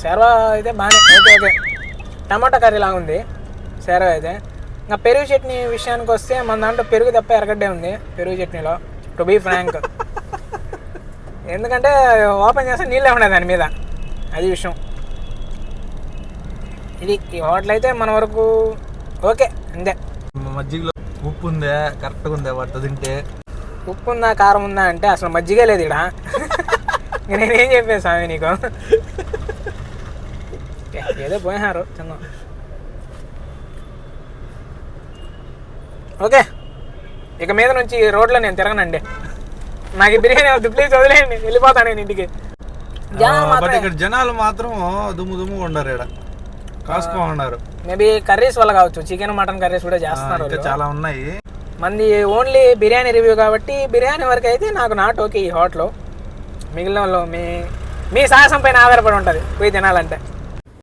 శర్వా అయితే బాగానే okay okay tomato curry లాగా ఉంది శర్వా అయితే. ఇంకా పెరుగు చట్నీ విషయానికి వస్తే మన దాంట్లో పెరుగు తప్ప ఎరగడ్డే ఉంది పెరుగు చట్నీలో, టు బీ ఫ్రాంక్. ఎందుకంటే ఓపెన్ చేస్తే నీళ్ళే ఉన్నాయి దాని మీద, అది విషయం. ఇది ఈ హోటల్ అయితే మన వరకు ఓకే అంతే. మజ్జిగలో ఉప్పు ఉందా, కరెక్ట్గా ఉందా వాటితో తింటే? ఉప్పు ఉందా కారం ఉందా అంటే అసలు మజ్జిగే లేదు ఇక్కడ. నేనేం చెప్పాను స్వామి నీకు, ఏదో పోయినారు చిన్న. ఓకే, ఇక మీద నుంచి రోడ్లో నేను తిరగనండి, నాకు బిర్యానీ వద్దు ప్లీజ్ వదిలేయండి, వెళ్ళిపోతాను నేను ఇంటికి. ఇక్కడ జనాలు మాత్రం దుమ్ము ఉండరు, ఇక్కడ కాసుకో ఉన్నారు. మేబీ కర్రీస్ వల్ల కావచ్చు, చికెన్ మటన్ కర్రీస్ కూడా చేస్తున్నారు, చాలా ఉన్నాయి. మంది ఓన్లీ బిర్యానీ రివ్యూ కాబట్టి బిర్యానీ వరకు అయితే నాకు నాట్ ఓకే ఈ హోటల్. మిగిలిన వాళ్ళు మీ సాహసం పైన ఆధారపడి ఉంటుంది పోయి తినాలంటే.